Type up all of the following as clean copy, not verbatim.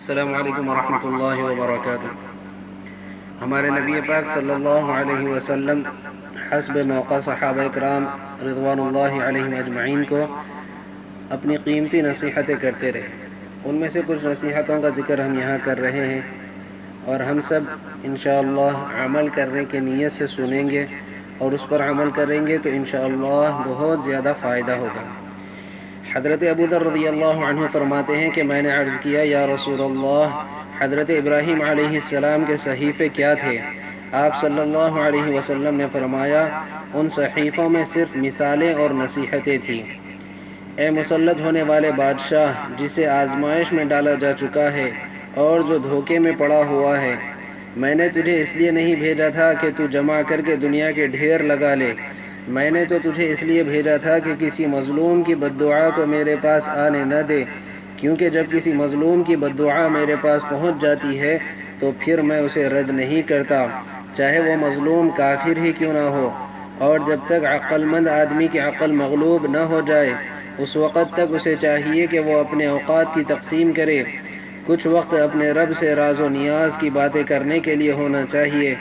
السلام علیکم ورحمۃ اللہ وبرکاتہ۔ ہمارے نبی پاک صلی اللہ علیہ وسلم حسب موقع صحابہ اکرام رضوان اللہ علیہم اجمعین کو اپنی قیمتی نصیحتیں کرتے رہے۔ ان میں سے کچھ نصیحتوں کا ذکر ہم یہاں کر رہے ہیں اور ہم سب انشاءاللہ عمل کرنے کی نیت سے سنیں گے اور اس پر عمل کریں گے تو انشاءاللہ بہت زیادہ فائدہ ہوگا۔ حضرت ابو ذر رضی اللہ عنہ فرماتے ہیں کہ میں نے عرض کیا یا رسول اللہ، حضرت ابراہیم علیہ السلام کے صحیفے کیا تھے؟ آپ صلی اللہ علیہ وسلم نے فرمایا ان صحیفوں میں صرف مثالیں اور نصیحتیں تھیں۔ اے مسلط ہونے والے بادشاہ، جسے آزمائش میں ڈالا جا چکا ہے اور جو دھوکے میں پڑا ہوا ہے، میں نے تجھے اس لیے نہیں بھیجا تھا کہ تو جمع کر کے دنیا کے ڈھیر لگا لے، میں نے تو تجھے اس لیے بھیجا تھا کہ کسی مظلوم کی بددعا کو میرے پاس آنے نہ دے، کیونکہ جب کسی مظلوم کی بددعا میرے پاس پہنچ جاتی ہے تو پھر میں اسے رد نہیں کرتا، چاہے وہ مظلوم کافر ہی کیوں نہ ہو، اور جب تک عقل مند آدمی کی عقل مغلوب نہ ہو جائے اس وقت تک اسے چاہیے کہ وہ اپنے اوقات کی تقسیم کرے۔ کچھ وقت اپنے رب سے راز و نیاز کی باتیں کرنے کے لیے ہونا چاہیے،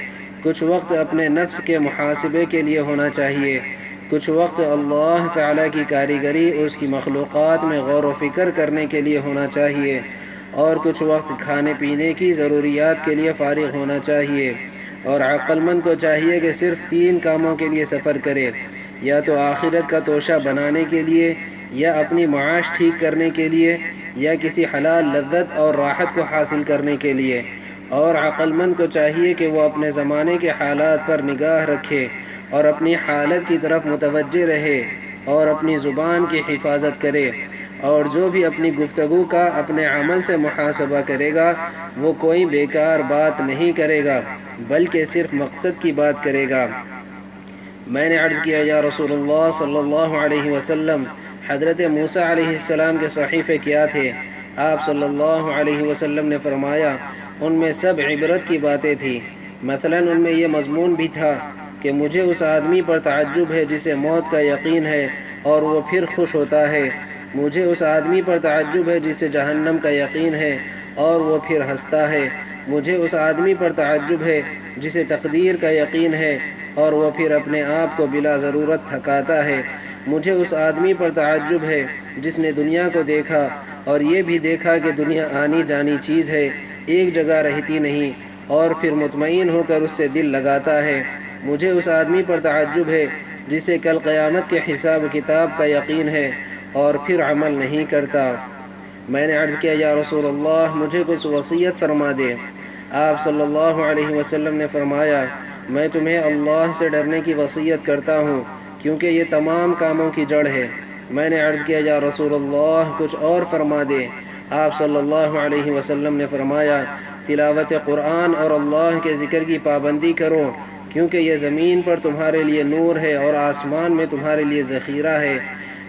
کچھ وقت اپنے نفس کے محاسبے کے لیے ہونا چاہیے، کچھ وقت اللہ تعالیٰ کی کاریگری اور اس کی مخلوقات میں غور و فکر کرنے کے لیے ہونا چاہیے، اور کچھ وقت کھانے پینے کی ضروریات کے لیے فارغ ہونا چاہیے۔ اور عقل مند کو چاہیے کہ صرف 3 کاموں کے لیے سفر کرے، یا تو آخرت کا توشہ بنانے کے لیے، یا اپنی معاش ٹھیک کرنے کے لیے، یا کسی حلال لذت اور راحت کو حاصل کرنے کے لیے۔ اور عقل مند کو چاہیے کہ وہ اپنے زمانے کے حالات پر نگاہ رکھے اور اپنی حالت کی طرف متوجہ رہے اور اپنی زبان کی حفاظت کرے، اور جو بھی اپنی گفتگو کا اپنے عمل سے محاسبہ کرے گا وہ کوئی بیکار بات نہیں کرے گا بلکہ صرف مقصد کی بات کرے گا۔ میں نے عرض کیا یا رسول اللہ صلی اللہ علیہ وسلم، حضرت موسیٰ علیہ السلام کے صحیفے کیا تھے؟ آپ صلی اللہ علیہ وسلم نے فرمایا ان میں سب عبرت کی باتیں تھیں۔ مثلا ان میں یہ مضمون بھی تھا کہ مجھے اس آدمی پر تعجب ہے جسے موت کا یقین ہے اور وہ پھر خوش ہوتا ہے، مجھے اس آدمی پر تعجب ہے جسے جہنم کا یقین ہے اور وہ پھر ہنستا ہے، مجھے اس آدمی پر تعجب ہے جسے تقدیر کا یقین ہے اور وہ پھر اپنے آپ کو بلا ضرورت تھکاتا ہے، مجھے اس آدمی پر تعجب ہے جس نے دنیا کو دیکھا اور یہ بھی دیکھا کہ دنیا آنی جانی چیز ہے، ایک جگہ رہتی نہیں، اور پھر مطمئن ہو کر اس سے دل لگاتا ہے، مجھے اس آدمی پر تعجب ہے جسے کل قیامت کے حساب و کتاب کا یقین ہے اور پھر عمل نہیں کرتا۔ میں نے عرض کیا یا رسول اللہ، مجھے کچھ وصیت فرما دے۔ آپ صلی اللہ علیہ وسلم نے فرمایا میں تمہیں اللہ سے ڈرنے کی وصیت کرتا ہوں، کیونکہ یہ تمام کاموں کی جڑ ہے۔ میں نے عرض کیا یا رسول اللہ، کچھ اور فرما دے۔ آپ صلی اللہ علیہ وسلم نے فرمایا تلاوت قرآن اور اللہ کے ذکر کی پابندی کرو، کیونکہ یہ زمین پر تمہارے لیے نور ہے اور آسمان میں تمہارے لیے ذخیرہ ہے۔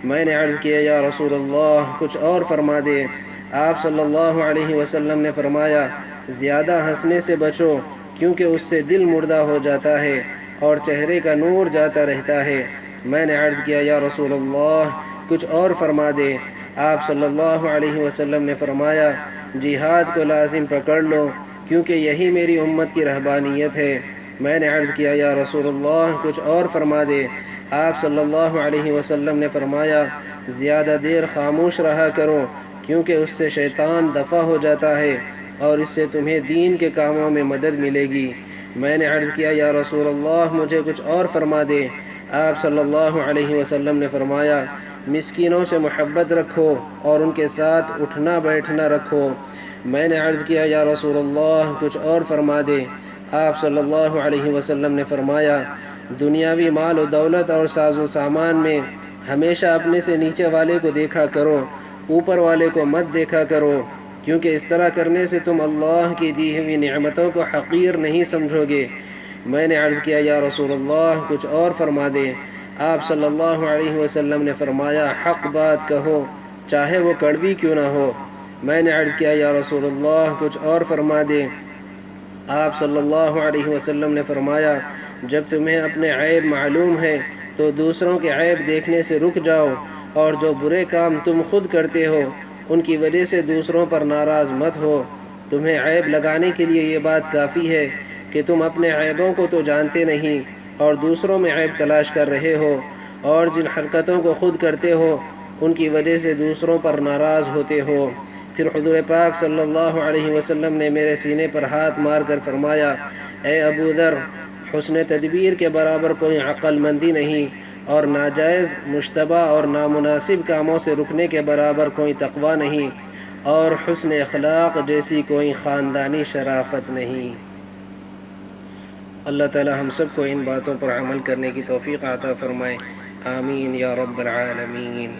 میں نے عرض کیا یا رسول اللہ، کچھ اور فرما دے۔ آپ صلی اللہ علیہ وسلم نے فرمایا زیادہ ہنسنے سے بچو، کیونکہ اس سے دل مردہ ہو جاتا ہے اور چہرے کا نور جاتا رہتا ہے۔ میں نے عرض کیا یا رسول اللہ، کچھ اور فرما دے۔ آپ صلی اللہ علیہ وسلم نے فرمایا جہاد کو لازم پکڑ لو، کیونکہ یہی میری امت کی رہبانیت ہے۔ میں نے عرض کیا یا رسول اللہ، کچھ اور فرما دے۔ آپ صلی اللہ علیہ وسلم نے فرمایا زیادہ دیر خاموش رہا کرو، کیونکہ اس سے شیطان دفع ہو جاتا ہے اور اس سے تمہیں دین کے کاموں میں مدد ملے گی۔ میں نے عرض کیا یا رسول اللہ، مجھے کچھ اور فرما دے۔ آپ صلی اللہ علیہ وسلم نے فرمایا مسکینوں سے محبت رکھو اور ان کے ساتھ اٹھنا بیٹھنا رکھو۔ میں نے عرض کیا یا رسول اللہ، کچھ اور فرما دے۔ آپ صلی اللہ علیہ وسلم نے فرمایا دنیاوی مال و دولت اور ساز و سامان میں ہمیشہ اپنے سے نیچے والے کو دیکھا کرو، اوپر والے کو مت دیکھا کرو، کیونکہ اس طرح کرنے سے تم اللہ کی دی ہوئی نعمتوں کو حقیر نہیں سمجھو گے۔ میں نے عرض کیا یا رسول اللہ، کچھ اور فرما دے۔ آپ صلی اللہ علیہ وسلم نے فرمایا حق بات کہو، چاہے وہ کڑوی کیوں نہ ہو۔ میں نے عرض کیا یا رسول اللہ، کچھ اور فرما دے۔ آپ صلی اللہ علیہ وسلم نے فرمایا جب تمہیں اپنے عیب معلوم ہے تو دوسروں کے عیب دیکھنے سے رک جاؤ، اور جو برے کام تم خود کرتے ہو ان کی وجہ سے دوسروں پر ناراض مت ہو، تمہیں عیب لگانے کے لیے یہ بات کافی ہے کہ تم اپنے عیبوں کو تو جانتے نہیں اور دوسروں میں عیب تلاش کر رہے ہو، اور جن حرکتوں کو خود کرتے ہو ان کی وجہ سے دوسروں پر ناراض ہوتے ہو۔ پھر حضور پاک صلی اللہ علیہ وسلم نے میرے سینے پر ہاتھ مار کر فرمایا، اے ابو ذر، حسن تدبیر کے برابر کوئی عقل مندی نہیں، اور ناجائز، مشتبہ اور نامناسب کاموں سے رکنے کے برابر کوئی تقوی نہیں، اور حسن اخلاق جیسی کوئی خاندانی شرافت نہیں۔ اللہ تعالی ہم سب کو ان باتوں پر عمل کرنے کی توفیق عطا فرمائے، آمین یا رب العالمین۔